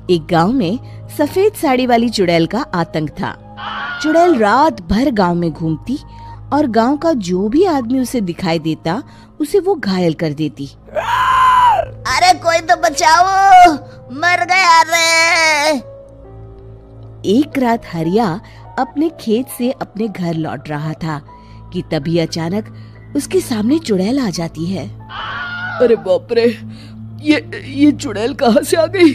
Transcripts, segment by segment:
एक गांव में सफेद साड़ी वाली चुड़ैल का आतंक था। चुड़ैल रात भर गांव में घूमती और गांव का जो भी आदमी उसे दिखाई देता उसे वो घायल कर देती। अरे कोई तो बचाओ, मर गया रे। एक रात हरिया अपने खेत से अपने घर लौट रहा था कि तभी अचानक उसके सामने चुड़ैल आ जाती है। अरे बाप रे, ये चुड़ैल कहाँ से आ गई?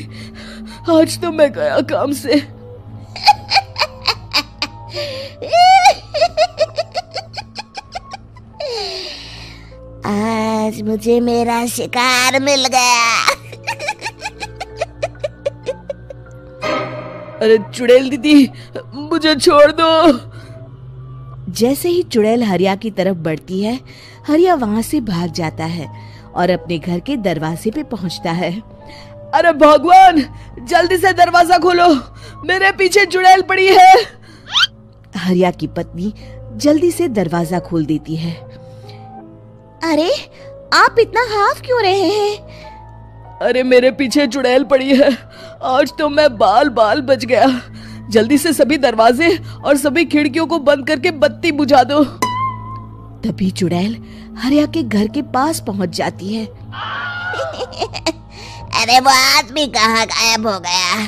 आज तो मैं गया काम से। आज मुझे मेरा शिकार मिल गया। अरे चुड़ैल दीदी, मुझे छोड़ दो। जैसे ही चुड़ैल हरिया की तरफ बढ़ती है, हरिया वहाँ से भाग जाता है और अपने घर के दरवाजे पे पहुँचता है। अरे भगवान, जल्दी से दरवाजा खोलो, मेरे पीछे चुड़ैल पड़ी है। हरिया की पत्नी जल्दी से दरवाजा खोल देती है। अरे आप इतना हाफ क्यों रहे हैं? अरे मेरे पीछे चुड़ैल पड़ी है, आज तो मैं बाल बाल बच गया। जल्दी से सभी दरवाजे और सभी खिड़कियों को बंद करके बत्ती बुझा दो। तभी चुड़ैल हरिया के घर के पास पहुंच जाती है। अरे वो आदमी कहाँ गायब हो गया?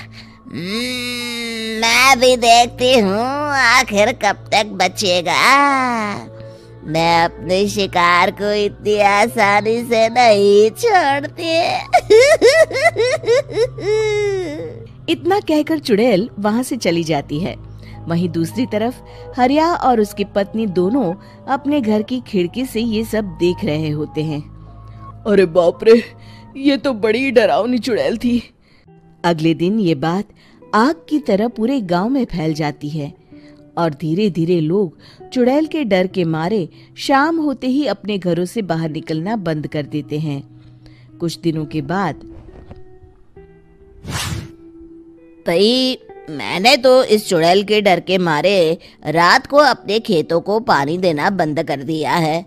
मैं भी देखती हूँ आखिर कब तक बचेगा। मैं अपने शिकार को इतनी आसानी से नहीं छोड़ती। इतना कहकर चुड़ैल वहाँ से चली जाती है। वहीं दूसरी तरफ हरिया और उसकी पत्नी दोनों अपने घर की खिड़की से ये सब देख रहे होते हैं। अरे बाप रे, ये तो बड़ी डरावनी चुड़ैल थी। अगले दिन ये बात आग की तरह पूरे गांव में फैल जाती है और धीरे धीरे लोग चुड़ैल के डर के मारे शाम होते ही अपने घरों से बाहर निकलना बंद कर देते हैं। कुछ दिनों के बाद भाई, मैंने तो इस चुड़ैल के डर के मारे रात को अपने खेतों को पानी देना बंद कर दिया है।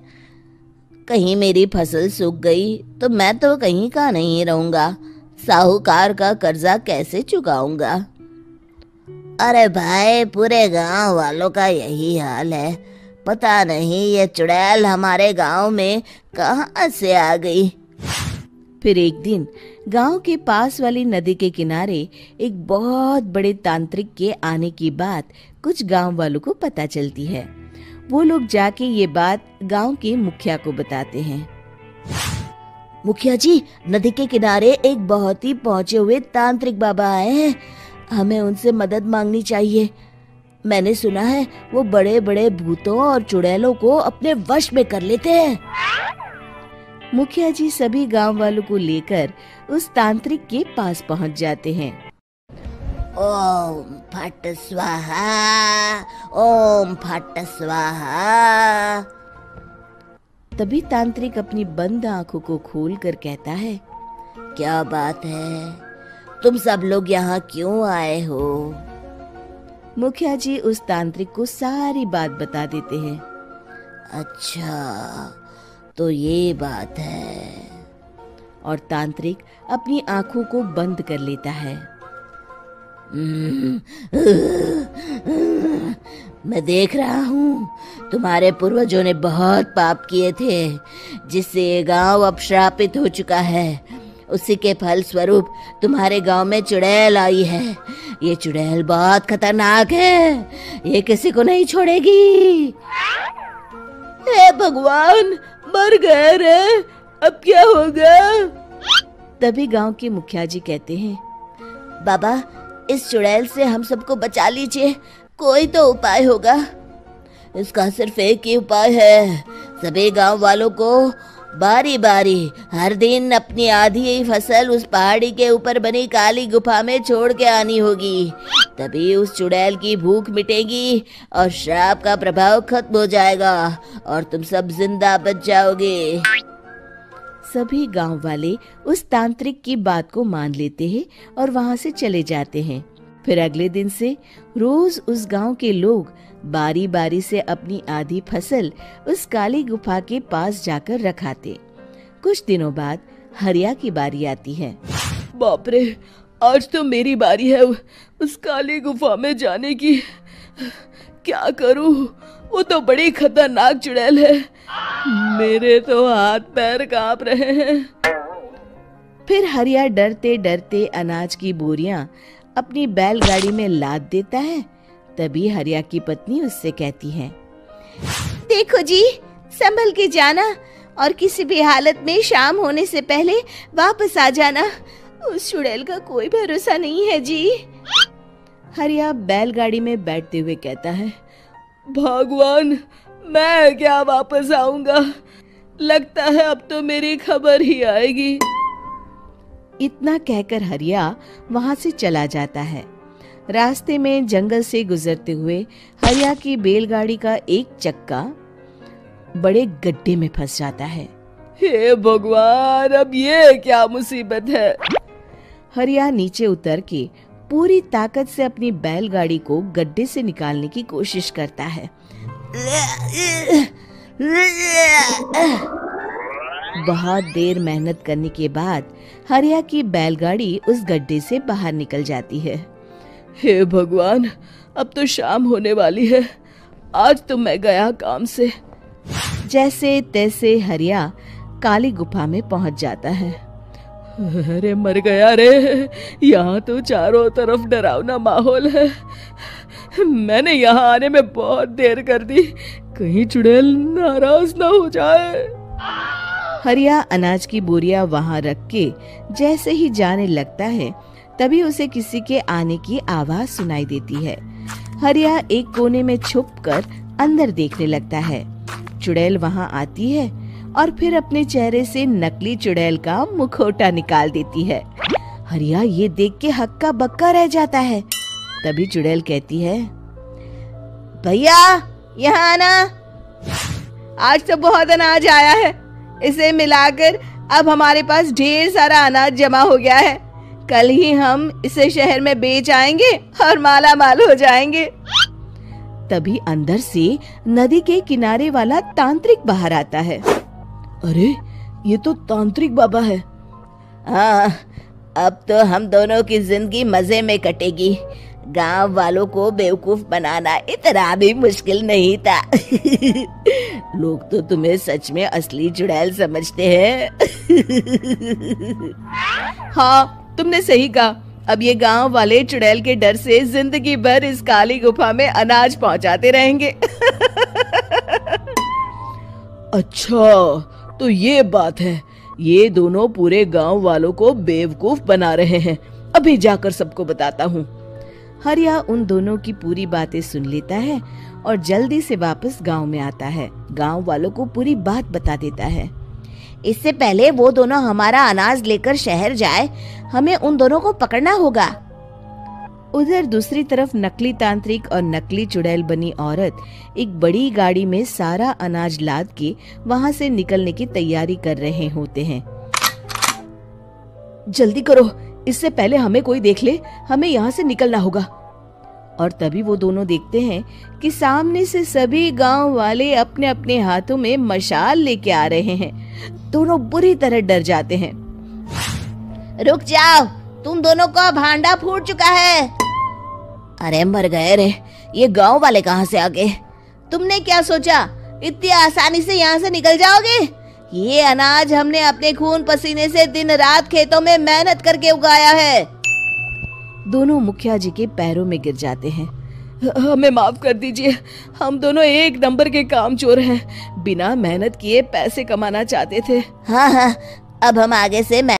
कहीं मेरी फसल सूख गई तो मैं तो कहीं का नहीं रहूंगा। साहूकार का कर्जा कैसे चुकाऊंगा? अरे भाई, पूरे गांव वालों का यही हाल है। पता नहीं ये चुड़ैल हमारे गांव में कहां से आ गई। फिर एक दिन गांव के पास वाली नदी के किनारे एक बहुत बड़े तांत्रिक के आने की बात कुछ गांव वालों को पता चलती है। वो लोग जाके ये बात गांव के मुखिया को बताते हैं। मुखिया जी, नदी के किनारे एक बहुत ही पहुंचे हुए तांत्रिक बाबा आए हैं। हमें उनसे मदद मांगनी चाहिए। मैंने सुना है वो बड़े बड़े भूतों और चुड़ैलों को अपने वश में कर लेते हैं। मुखिया जी सभी गांव वालों को लेकर उस तांत्रिक के पास पहुंच जाते हैं। ओम फट स्वाहा, ओम फट स्वाहा। तभी तांत्रिक अपनी बंद आंखों को खोलकर कहता है, क्या बात है? तुम सब लोग यहाँ क्यों आए हो? मुखिया जी उस तांत्रिक को सारी बात बता देते हैं। अच्छा, तो ये बात है। और तांत्रिक अपनी आंखों को बंद कर लेता है। मैं देख रहा हूँ तुम्हारे पूर्वजों ने बहुत पाप किए थे, जिससे ये गांव अब श्रापित हो चुका है। उसी के फल स्वरूप तुम्हारे गांव में चुड़ैल आई है। ये चुड़ैल बहुत खतरनाक है, ये किसी को नहीं छोड़ेगी। हे भगवान, मर गए रे, अब क्या होगा? तभी गांव के मुखिया जी कहते हैं, बाबा, इस चुड़ैल से हम सबको बचा लीजिए। कोई तो उपाय होगा। इसका सिर्फ एक ही उपाय है। सभी गांव वालों को बारी बारी हर दिन अपनी आधी फसल उस पहाड़ी के ऊपर बनी काली गुफा में छोड़ के आनी होगी। तभी उस चुड़ैल की भूख मिटेगी और श्राप का प्रभाव खत्म हो जाएगा और तुम सब जिंदा बच जाओगे। सभी गांव वाले उस तांत्रिक की बात को मान लेते हैं और वहां से चले जाते हैं। फिर अगले दिन से रोज उस गांव के लोग बारी बारी से अपनी आधी फसल उस काली गुफा के पास जाकर रखाते। कुछ दिनों बाद हरिया की बारी आती है। बाप रे, आज तो मेरी बारी है उस काली गुफा में जाने की। क्या करूं, वो तो बड़ी खतरनाक चुड़ैल है। मेरे तो हाथ पैर कांप रहे हैं। फिर हरिया डरते डरते अनाज की बोरियां अपनी बैलगाड़ी में लाद देता है। तभी हरिया की पत्नी उससे कहती है, देखो जी, संभल के जाना और किसी भी हालत में शाम होने से पहले वापस आ जाना। उस चुड़ैल का कोई भरोसा नहीं है जी। हरिया बैलगाड़ी में बैठते हुए कहता है, भगवान, मैं क्या वापस आऊंगा। लगता है अब तो मेरी खबर ही आएगी। इतना कहकर हरिया वहां से चला जाता है। रास्ते में जंगल से गुजरते हुए हरिया की बैलगाड़ी का एक चक्का बड़े गड्ढे में फंस जाता है। हे भगवान, अब ये क्या मुसीबत है। हरिया नीचे उतर के पूरी ताकत से अपनी बैलगाड़ी को गड्ढे से निकालने की कोशिश करता है। बहुत देर मेहनत करने के बाद हरिया की बैलगाड़ी उस गड्ढे से बाहर निकल जाती है। हे भगवान, अब तो शाम होने वाली है। आज तो मैं गया काम से। जैसे तैसे हरिया काली गुफा में पहुंच जाता है। अरे मर गया रे, यहाँ तो चारों तरफ डरावना माहौल है। मैंने यहाँ आने में बहुत देर कर दी, कहीं चुड़ैल नाराज ना हो जाए। हरिया अनाज की बोरियां वहां रख के जैसे ही जाने लगता है, तभी उसे किसी के आने की आवाज सुनाई देती है। हरिया एक कोने में छुपकर अंदर देखने लगता है। चुड़ैल वहां आती है और फिर अपने चेहरे से नकली चुड़ैल का मुखौटा निकाल देती है। हरिया ये देख के हक्का बक्का रह जाता है। तभी चुड़ैल कहती है, भैया यहाँ आना, आज तो बहुत अनाज आया है। इसे मिलाकर अब हमारे पास ढेर सारा अनाज जमा हो गया है। कल ही हम इसे शहर में बेच आएंगे और माला माल हो जाएंगे। तभी अंदर से नदी के किनारे वाला तांत्रिक बाहर आता है। अरे, ये तो तांत्रिक बाबा है। हाँ, अब तो हम दोनों की जिंदगी मजे में कटेगी। गांव वालों को बेवकूफ बनाना इतना भी मुश्किल नहीं था। लोग तो तुम्हें सच में असली चुड़ैल समझते हैं। हाँ, तुमने सही कहा। अब ये गांव वाले चुड़ैल के डर से जिंदगी भर इस काली गुफा में अनाज पहुंचाते रहेंगे। अच्छा, तो ये बात है। ये दोनों पूरे गांव वालों को बेवकूफ बना रहे हैं। अभी जाकर सबको बताता हूँ। हरिया उन दोनों की पूरी बातें सुन लेता है और जल्दी से वापस गांव में आता है। गांव वालों को पूरी बात बता देता है। इससे पहले वो दोनों हमारा अनाज लेकर शहर जाए, हमें उन दोनों को पकड़ना होगा। उधर दूसरी तरफ नकली तांत्रिक और नकली चुड़ैल बनी औरत एक बड़ी गाड़ी में सारा अनाज लाद के वहां से निकलने की तैयारी कर रहे होते हैं। जल्दी करो, इससे पहले हमें कोई देख ले। हमें यहाँ से निकलना होगा। और तभी वो दोनों देखते हैं कि सामने से सभी गांव वाले अपने अपने हाथों में मशाल लेके आ रहे हैं। दोनों बुरी तरह डर जाते हैं। रुक जाओ, तुम दोनों का भांडा फूट चुका है। अरे मर गए रे, ये गांव वाले कहाँ से आ गए? तुमने क्या सोचा इतनी आसानी से यहाँ से निकल जाओगे? ये अनाज हमने अपने खून पसीने से दिन रात खेतों में मेहनत करके उगाया है। दोनों मुखिया जी के पैरों में गिर जाते हैं। हमें माफ कर दीजिए, हम दोनों एक नंबर के कामचोर हैं। बिना मेहनत किए पैसे कमाना चाहते थे। हाँ, अब हम आगे से